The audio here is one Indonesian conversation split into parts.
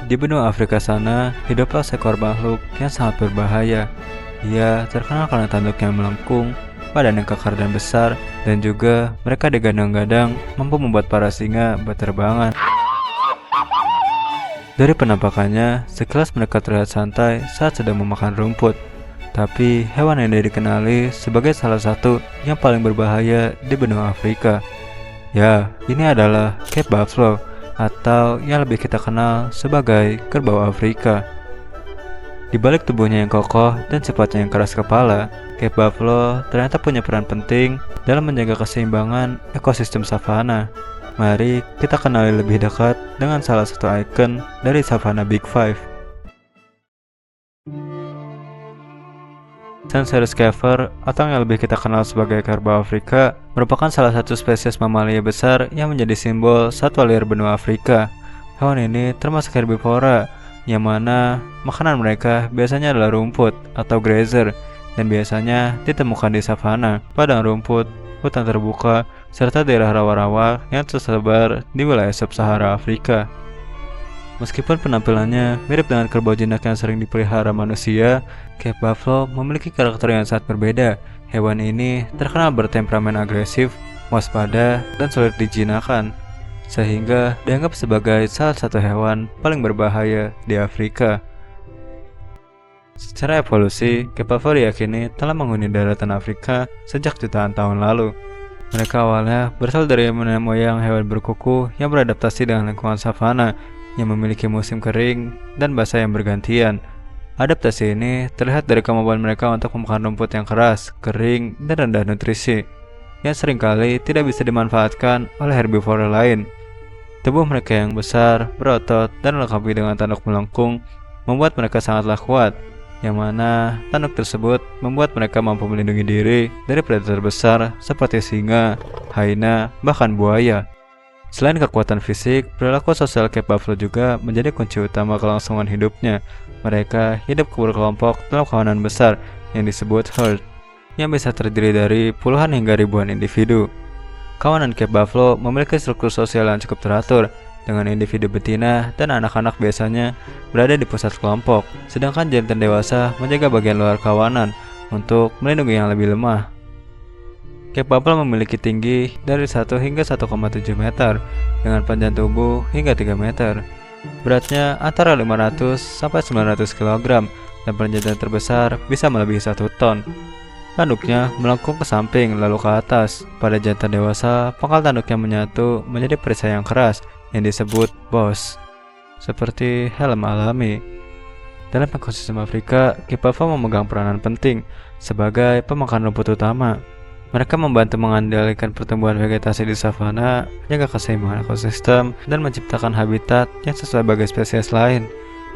Di benua Afrika sana, hiduplah seekor makhluk yang sangat berbahaya. Ia terkenal karena tanduknya yang melengkung, badan yang kekar dan besar, dan juga mereka digadang-gadang mampu membuat para singa berterbangan. Dari penampakannya, sekilas mereka terlihat santai saat sedang memakan rumput. Tapi hewan yang dikenali sebagai salah satu yang paling berbahaya di benua Afrika. Ya, ini adalah Cape Buffalo, atau yang lebih kita kenal sebagai kerbau Afrika. Di balik tubuhnya yang kokoh dan sifatnya yang keras kepala, Cape Buffalo ternyata punya peran penting dalam menjaga keseimbangan ekosistem savana. Mari kita kenali lebih dekat dengan salah satu ikon dari savana Big Five. Sancerus caver, atau yang lebih kita kenal sebagai kerbau Afrika, merupakan salah satu spesies mamalia besar yang menjadi simbol satwa liar benua Afrika. Hewan ini termasuk herbivora, yang mana makanan mereka biasanya adalah rumput atau grazer, dan biasanya ditemukan di savana, padang rumput, hutan terbuka, serta daerah rawa-rawa yang tersebar di wilayah sub-Sahara Afrika. Meskipun penampilannya mirip dengan kerbau jinak yang sering dipelihara manusia, Cape Buffalo memiliki karakter yang sangat berbeda. Hewan ini terkenal bertemperamen agresif, waspada, dan sulit dijinakkan, sehingga dianggap sebagai salah satu hewan paling berbahaya di Afrika. Secara evolusi, Cape Buffalo diyakini telah menghuni daratan Afrika sejak jutaan tahun lalu. Mereka awalnya berasal dari nenek moyang hewan berkuku yang beradaptasi dengan lingkungan savana yang memiliki musim kering dan basah yang bergantian. Adaptasi ini terlihat dari kemampuan mereka untuk memakan rumput yang keras, kering, dan rendah nutrisi, yang seringkali tidak bisa dimanfaatkan oleh herbivora lain. Tubuh mereka yang besar, berotot, dan dilengkapi dengan tanduk melengkung membuat mereka sangatlah kuat, yang mana tanduk tersebut membuat mereka mampu melindungi diri dari predator besar seperti singa, hyena, bahkan buaya. Selain kekuatan fisik, perilaku sosial Cape Buffalo juga menjadi kunci utama kelangsungan hidupnya. Mereka hidup berkelompok dalam kawanan besar yang disebut herd, yang bisa terdiri dari puluhan hingga ribuan individu. Kawanan Cape Buffalo memiliki struktur sosial yang cukup teratur, dengan individu betina dan anak-anak biasanya berada di pusat kelompok, sedangkan jantan dewasa menjaga bagian luar kawanan untuk melindungi yang lebih lemah. Cape Buffalo memiliki tinggi dari 1 hingga 1,7 meter, dengan panjang tubuh hingga 3 meter. Beratnya antara 500 sampai 900 kg, dan panjang terbesar bisa melebihi 1 ton. Tanduknya melengkung ke samping lalu ke atas. Pada jantan dewasa, pangkal tanduknya menyatu menjadi perisai yang keras yang disebut boss, seperti helm alami. Dalam ekosistem Afrika, Cape Buffalo memegang peranan penting sebagai pemakan rumput utama. Mereka membantu mengendalikan pertumbuhan vegetasi di savana, menjaga keseimbangan ekosistem, dan menciptakan habitat yang sesuai bagi spesies lain.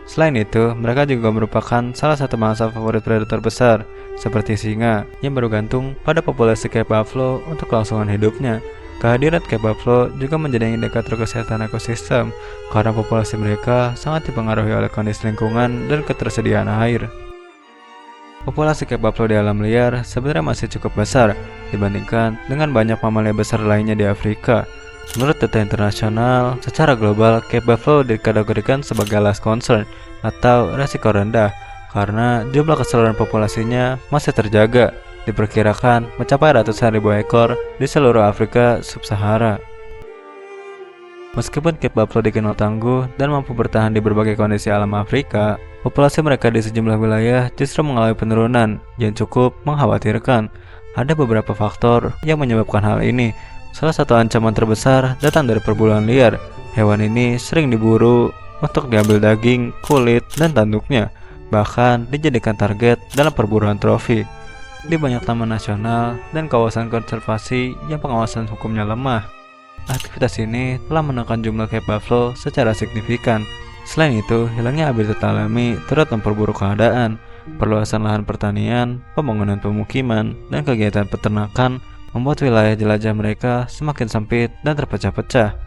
Selain itu, mereka juga merupakan salah satu mangsa favorit predator besar, seperti singa, yang bergantung pada populasi Cape Buffalo untuk kelangsungan hidupnya. Kehadiran Cape Buffalo juga menjadi indikator kesehatan ekosistem, karena populasi mereka sangat dipengaruhi oleh kondisi lingkungan dan ketersediaan air. Populasi Cape Buffalo di alam liar sebenarnya masih cukup besar dibandingkan dengan banyak mamalia besar lainnya di Afrika. Menurut data internasional, secara global Cape Buffalo dikategorikan sebagai last concern atau resiko rendah karena jumlah keseluruhan populasinya masih terjaga, diperkirakan mencapai ratusan ribu ekor di seluruh Afrika sub-Sahara. Meskipun Cape Buffalo dikenal tangguh dan mampu bertahan di berbagai kondisi alam Afrika, populasi mereka di sejumlah wilayah justru mengalami penurunan yang cukup mengkhawatirkan. Ada beberapa faktor yang menyebabkan hal ini. Salah satu ancaman terbesar datang dari perburuan liar. Hewan ini sering diburu untuk diambil daging, kulit, dan tanduknya, bahkan dijadikan target dalam perburuan trofi. Di banyak taman nasional dan kawasan konservasi yang pengawasan hukumnya lemah, aktivitas ini telah menekan jumlah Cape Buffalo secara signifikan. Selain itu, hilangnya habitat alami turut memperburuk keadaan. Perluasan lahan pertanian, pembangunan pemukiman, dan kegiatan peternakan membuat wilayah jelajah mereka semakin sempit dan terpecah-pecah.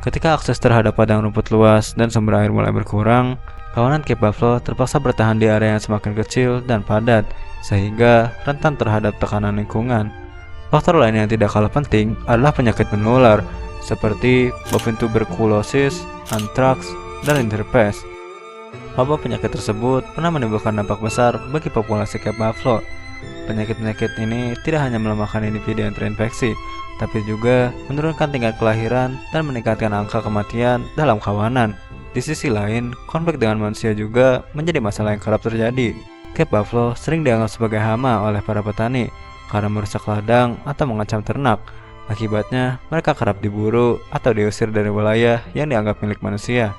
Ketika akses terhadap padang rumput luas dan sumber air mulai berkurang, kawanan Cape Buffalo terpaksa bertahan di area yang semakin kecil dan padat, sehingga rentan terhadap tekanan lingkungan. Faktor lain yang tidak kalah penting adalah penyakit menular, seperti bovine tuberculosis, anthrax, dan rinderpest. Wabah penyakit tersebut pernah menimbulkan dampak besar bagi populasi Cape buffalo. Penyakit-penyakit ini tidak hanya melemahkan individu yang terinfeksi, tapi juga menurunkan tingkat kelahiran dan meningkatkan angka kematian dalam kawanan. Di sisi lain, konflik dengan manusia juga menjadi masalah yang kerap terjadi. Cape buffalo sering dianggap sebagai hama oleh para petani karena merusak ladang atau mengancam ternak. Akibatnya, mereka kerap diburu atau diusir dari wilayah yang dianggap milik manusia.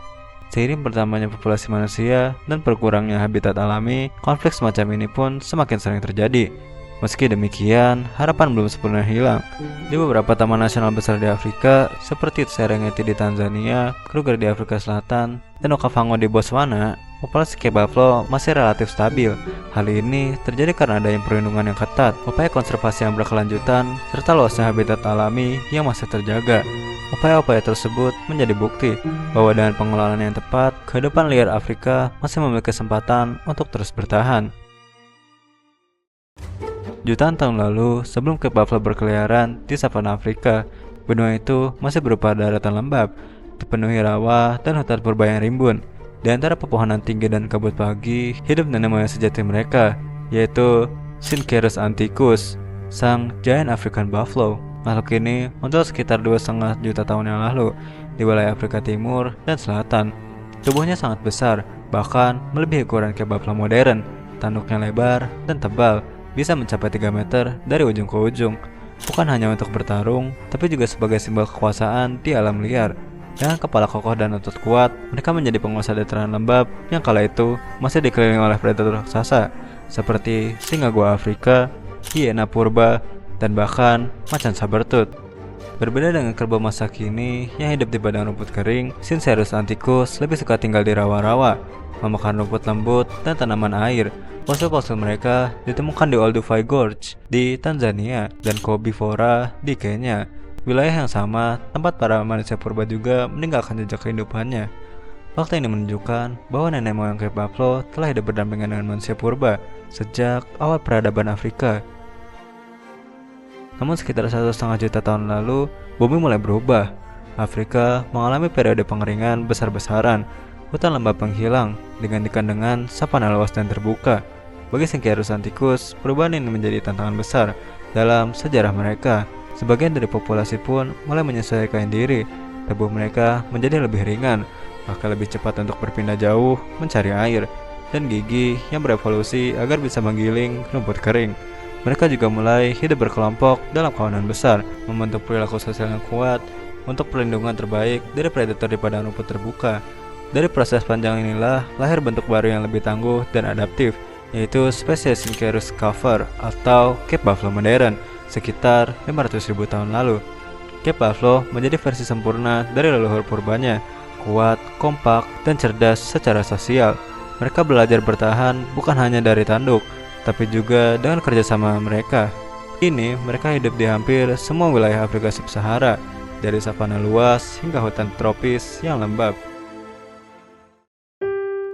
Seiring bertambahnya populasi manusia dan berkurangnya habitat alami, konflik semacam ini pun semakin sering terjadi. Meski demikian, harapan belum sepenuhnya hilang. Di beberapa taman nasional besar di Afrika, seperti Serengeti di Tanzania, Kruger di Afrika Selatan, dan Okavango di Botswana, populasi Cape buffalo masih relatif stabil. Hal ini terjadi karena adanya perlindungan yang ketat, upaya konservasi yang berkelanjutan, serta luasnya habitat alami yang masih terjaga. Upaya-upaya tersebut menjadi bukti bahwa dengan pengelolaan yang tepat, kehidupan liar Afrika masih memiliki kesempatan untuk terus bertahan. Jutaan tahun lalu, sebelum Cape buffalo berkeliaran di savana Afrika, benua itu masih berupa daratan lembab, dipenuhi rawa dan hutan purba yang rimbun. Di antara pepohonan tinggi dan kabut pagi, hidup nenek moyang sejati mereka, yaitu Syncerus antiquus, sang giant African buffalo. Makhluk ini muncul sekitar 2,5 juta tahun yang lalu di wilayah Afrika Timur dan Selatan. Tubuhnya sangat besar, bahkan melebihi ukuran Cape buffalo modern. Tanduknya lebar dan tebal, bisa mencapai 3 meter dari ujung ke ujung. Bukan hanya untuk bertarung, tapi juga sebagai simbol kekuasaan di alam liar. Dengan kepala kokoh dan otot kuat, mereka menjadi penguasa dataran lembab yang kala itu masih dikelilingi oleh predator raksasa seperti singa gua Afrika, hiena purba, dan bahkan macan sabertooth. Berbeda dengan kerbau masa kini yang hidup di padang rumput kering, Syncerus antiquus lebih suka tinggal di rawa-rawa, memakan rumput lembut dan tanaman air. Fosil-fosil mereka ditemukan di Olduvai Gorge di Tanzania dan Kobifora di Kenya, wilayah yang sama tempat para manusia purba juga meninggalkan jejak kehidupannya. Fakta ini menunjukkan bahwa nenek moyang Cape buffalo telah hidup berdampingan dengan manusia purba sejak awal peradaban Afrika. Namun sekitar 1,5 juta tahun lalu, bumi mulai berubah. Afrika mengalami periode pengeringan besar-besaran. Hutan lembab menghilang, digantikan dengan savana luas dan terbuka. Bagi Syncerus antiquus, perubahan ini menjadi tantangan besar dalam sejarah mereka. Sebagian dari populasi pun mulai menyesuaikan diri. Tubuh mereka menjadi lebih ringan, bahkan lebih cepat untuk berpindah jauh mencari air, dan gigi yang berevolusi agar bisa menggiling rumput kering. Mereka juga mulai hidup berkelompok dalam kawanan besar, membentuk perilaku sosial yang kuat untuk perlindungan terbaik dari predator di padang rumput terbuka. Dari proses panjang inilah lahir bentuk baru yang lebih tangguh dan adaptif, yaitu spesies Syncerus caver atau Cape buffalo modern sekitar 500.000 tahun lalu. Cape buffalo menjadi versi sempurna dari leluhur purbanya, kuat, kompak, dan cerdas secara sosial. Mereka belajar bertahan bukan hanya dari tanduk, tapi juga dengan kerjasama mereka. Kini mereka hidup di hampir semua wilayah Afrika Sub-Sahara, dari savana luas hingga hutan tropis yang lembab.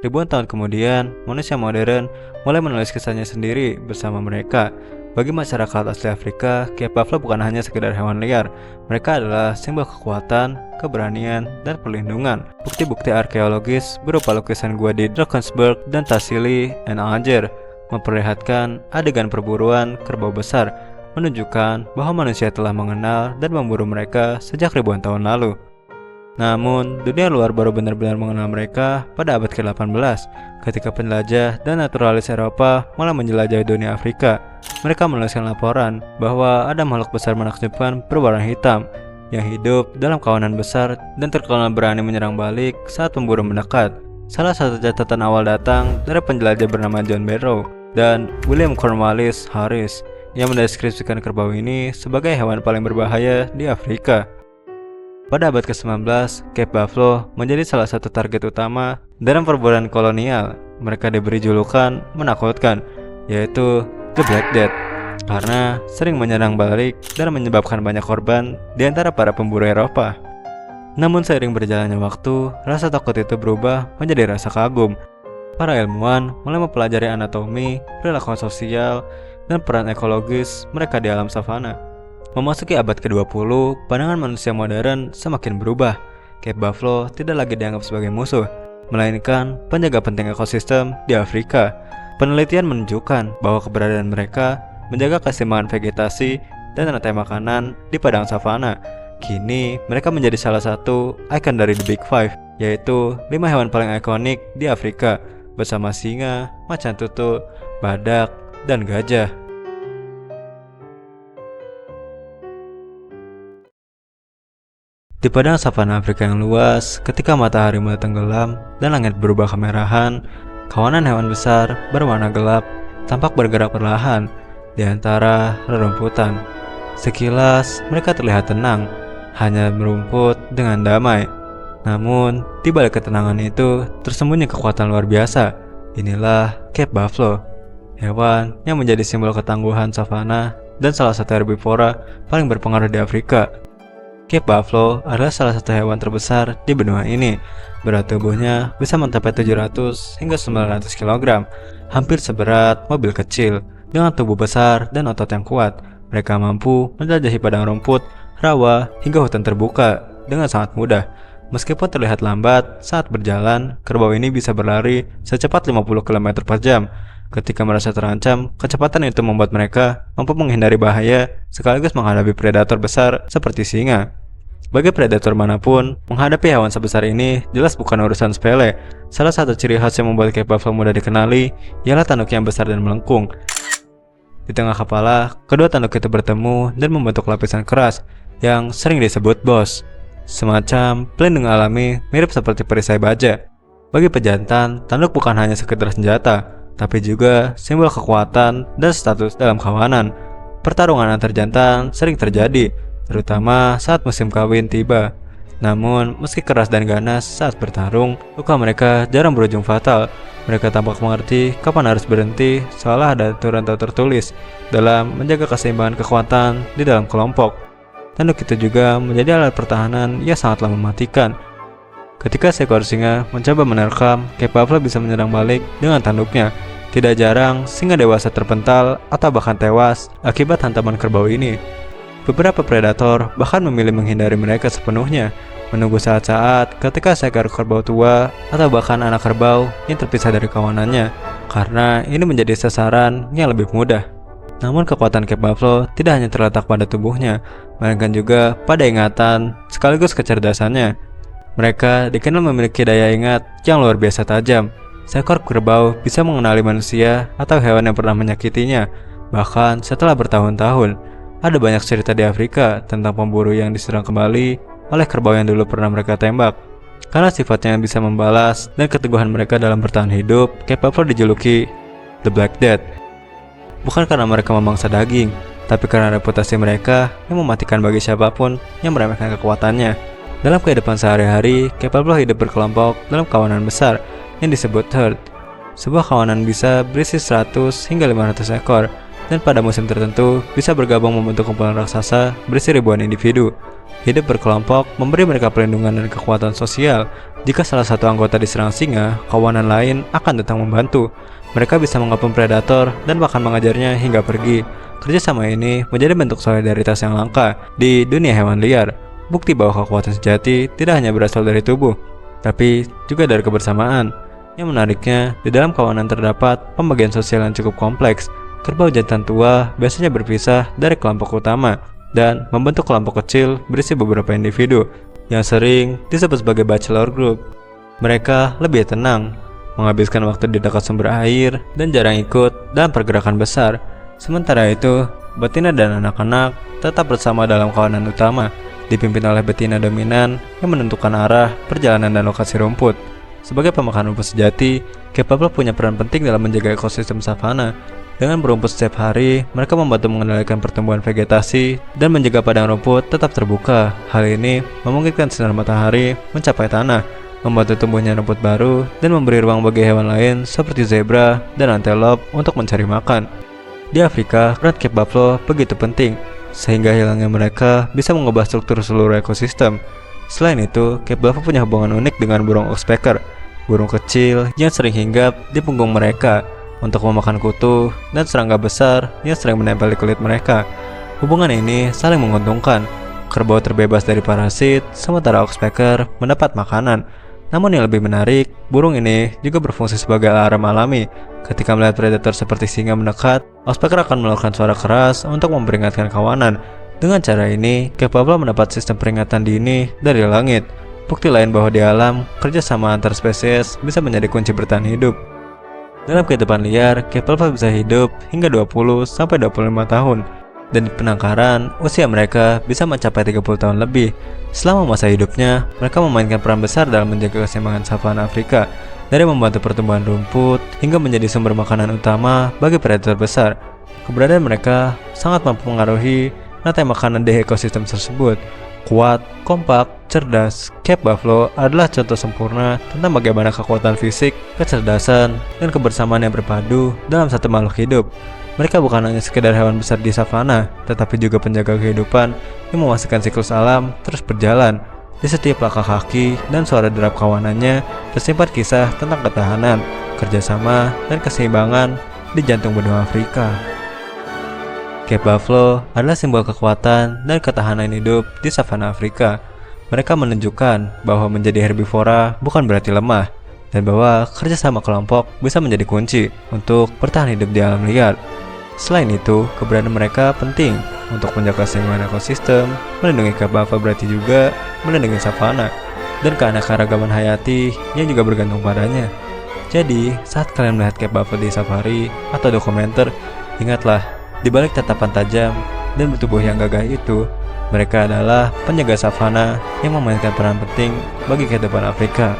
Ribuan tahun kemudian, manusia modern mulai menulis kisahnya sendiri bersama mereka. Bagi masyarakat asli Afrika, Cape buffalo bukan hanya sekedar hewan liar. Mereka adalah simbol kekuatan, keberanian, dan perlindungan. Bukti-bukti arkeologis berupa lukisan gua di Drakensberg dan Tassili and Alger memperlihatkan adegan perburuan kerbau besar, menunjukkan bahwa manusia telah mengenal dan memburu mereka sejak ribuan tahun lalu. Namun, dunia luar baru benar-benar mengenal mereka pada abad ke-18, ketika penjelajah dan naturalis Eropa mulai menjelajahi dunia Afrika. Mereka menuliskan laporan bahwa ada makhluk besar menakjubkan berwarna hitam yang hidup dalam kawanan besar dan terkenal berani menyerang balik saat pemburu mendekat. Salah satu catatan awal datang dari penjelajah bernama John Barrow dan William Cornwallis Harris yang mendeskripsikan kerbau ini sebagai hewan paling berbahaya di Afrika. Pada abad ke-19, Cape buffalo menjadi salah satu target utama dalam perburuan kolonial. Mereka diberi julukan menakutkan, yaitu The Black Death, karena sering menyerang balik dan menyebabkan banyak korban di antara para pemburu Eropa. Namun seiring berjalannya waktu, rasa takut itu berubah menjadi rasa kagum. Para ilmuwan mulai mempelajari anatomi, perilaku sosial, dan peran ekologis mereka di alam savana. Memasuki abad ke-20, pandangan manusia modern semakin berubah. Cape buffalo tidak lagi dianggap sebagai musuh, melainkan penjaga penting ekosistem di Afrika. Penelitian menunjukkan bahwa keberadaan mereka menjaga keseimbangan vegetasi dan rantai makanan di padang savana. Kini, mereka menjadi salah satu ikon dari The Big Five, yaitu 5 hewan paling ikonik di Afrika, bersama singa, macan tutul, badak, dan gajah. Di padang savana Afrika yang luas, ketika matahari mulai tenggelam dan langit berubah kemerahan, kawanan hewan besar berwarna gelap tampak bergerak perlahan di antara rerumputan. Sekilas mereka terlihat tenang, hanya merumput dengan damai. Namun, di balik ketenangan itu tersembunyi kekuatan luar biasa. Inilah Cape Buffalo, hewan yang menjadi simbol ketangguhan savana dan salah satu herbivora paling berpengaruh di Afrika. Cape Buffalo adalah salah satu hewan terbesar di benua ini. Berat tubuhnya bisa mencapai 700 hingga 900 kg, hampir seberat mobil kecil. Dengan tubuh besar dan otot yang kuat, mereka mampu menjelajahi padang rumput, rawa, hingga hutan terbuka dengan sangat mudah. Meskipun terlihat lambat saat berjalan, kerbau ini bisa berlari secepat 50 km per jam. Ketika merasa terancam, kecepatan itu membuat mereka mampu menghindari bahaya sekaligus menghadapi predator besar seperti singa. Bagi predator manapun, menghadapi hewan sebesar ini jelas bukan urusan sepele. Salah satu ciri khas yang membuat Cape Buffalo mudah dikenali ialah tanduk yang besar dan melengkung. Di tengah kepala, kedua tanduk itu bertemu dan membentuk lapisan keras yang sering disebut boss, semacam pelindung alami mirip seperti perisai baja. Bagi pejantan, tanduk bukan hanya sekedar senjata, tapi juga simbol kekuatan dan status dalam kawanan. Pertarungan antar jantan sering terjadi, terutama saat musim kawin tiba. Namun, meski keras dan ganas saat bertarung, luka mereka jarang berujung fatal. Mereka tampak mengerti kapan harus berhenti, seolah ada aturan tertulis dalam menjaga keseimbangan kekuatan di dalam kelompok. Tanduk itu juga menjadi alat pertahanan yang sangatlah mematikan. Ketika seekor singa mencoba menerkam, Cape Buffalo bisa menyerang balik dengan tanduknya. Tidak jarang, singa dewasa terpental atau bahkan tewas akibat hantaman kerbau ini. Beberapa predator bahkan memilih menghindari mereka sepenuhnya, menunggu saat-saat ketika seekor kerbau tua atau bahkan anak kerbau yang terpisah dari kawanannya, karena ini menjadi sasaran yang lebih mudah. Namun kekuatan Cape Buffalo tidak hanya terletak pada tubuhnya, melainkan juga pada ingatan sekaligus kecerdasannya. Mereka dikenal memiliki daya ingat yang luar biasa tajam. Seekor kerbau bisa mengenali manusia atau hewan yang pernah menyakitinya, bahkan setelah bertahun-tahun. Ada banyak cerita di Afrika tentang pemburu yang diserang kembali oleh kerbau yang dulu pernah mereka tembak. Karena sifatnya yang bisa membalas dan keteguhan mereka dalam bertahan hidup, Cape Buffalo dijuluki The Black Death. Bukan karena mereka memangsa daging, tapi karena reputasi mereka yang mematikan bagi siapapun yang meremehkan kekuatannya. Dalam kehidupan sehari-hari, Cape Buffalo hidup berkelompok dalam kawanan besar yang disebut herd. Sebuah kawanan bisa berisi 100 hingga 500 ekor, dan pada musim tertentu bisa bergabung membentuk kumpulan raksasa berisi ribuan individu. Hidup berkelompok memberi mereka perlindungan dan kekuatan sosial. Jika salah satu anggota diserang singa, kawanan lain akan datang membantu. Mereka bisa mengepung predator dan bahkan mengajarnya hingga pergi. Kerjasama ini menjadi bentuk solidaritas yang langka di dunia hewan liar. Bukti bahwa kekuatan sejati tidak hanya berasal dari tubuh, tapi juga dari kebersamaan. Yang menariknya, di dalam kawanan terdapat pembagian sosial yang cukup kompleks. Kerbau jantan tua biasanya berpisah dari kelompok utama dan membentuk kelompok kecil berisi beberapa individu yang sering disebut sebagai bachelor group. Mereka lebih tenang, menghabiskan waktu di dekat sumber air, dan jarang ikut dalam pergerakan besar. Sementara itu, betina dan anak-anak tetap bersama dalam kawanan utama, dipimpin oleh betina dominan yang menentukan arah, perjalanan, dan lokasi rumput. Sebagai pemakan rumput sejati, Cape Buffalo punya peran penting dalam menjaga ekosistem savana. Dengan berumput setiap hari, mereka membantu mengendalikan pertumbuhan vegetasi dan menjaga padang rumput tetap terbuka. Hal ini memungkinkan sinar matahari mencapai tanah, membantu tumbuhnya rumput baru, dan memberi ruang bagi hewan lain seperti zebra dan antelope untuk mencari makan. Di Afrika, peran Cape Buffalo begitu penting, sehingga hilangnya mereka bisa mengubah struktur seluruh ekosistem. Selain itu, Cape Buffalo punya hubungan unik dengan burung oxpecker, burung kecil yang sering hinggap di punggung mereka untuk memakan kutu dan serangga besar yang sering menempel di kulit mereka. Hubungan ini saling menguntungkan. Kerbau terbebas dari parasit, sementara oxpecker mendapat makanan. Namun yang lebih menarik, burung ini juga berfungsi sebagai alarm alami. Ketika melihat predator seperti singa mendekat, ospeker akan mengeluarkan suara keras untuk memperingatkan kawanan. Dengan cara ini, Cape Buffalo mendapat sistem peringatan dini dari langit. Bukti lain bahwa di alam, kerjasama antar spesies bisa menjadi kunci bertahan hidup. Dalam kehidupan liar, Cape Buffalo bisa hidup hingga 20-25 tahun. Dan di penangkaran, usia mereka bisa mencapai 30 tahun lebih. Selama masa hidupnya, mereka memainkan peran besar dalam menjaga keseimbangan savana Afrika, dari membantu pertumbuhan rumput hingga menjadi sumber makanan utama bagi predator besar. Keberadaan mereka sangat mempengaruhi rantai makanan di ekosistem tersebut. Kuat, kompak, cerdas, Cape Buffalo adalah contoh sempurna tentang bagaimana kekuatan fisik, kecerdasan, dan kebersamaan yang berpadu dalam satu makhluk hidup. Mereka bukan hanya sekedar hewan besar di savana, tetapi juga penjaga kehidupan yang memastikan siklus alam terus berjalan. Di setiap langkah kaki dan suara derap kawanannya tersimpan kisah tentang ketahanan, kerjasama, dan keseimbangan di jantung benua Afrika. Cape Buffalo adalah simbol kekuatan dan ketahanan hidup di savana Afrika. Mereka menunjukkan bahwa menjadi herbivora bukan berarti lemah, dan bahwa kerjasama kelompok bisa menjadi kunci untuk bertahan hidup di alam liar. Selain itu, keberadaan mereka penting untuk menjaga keseimbangan ekosistem, melindungi Cape Buffalo berarti juga melindungi savana, dan keanekaragaman hayati yang juga bergantung padanya. Jadi, saat kalian melihat Cape Buffalo di safari atau dokumenter, ingatlah, di balik tatapan tajam dan bertubuh yang gagah itu, mereka adalah penjaga savana yang memainkan peran penting bagi kehidupan Afrika.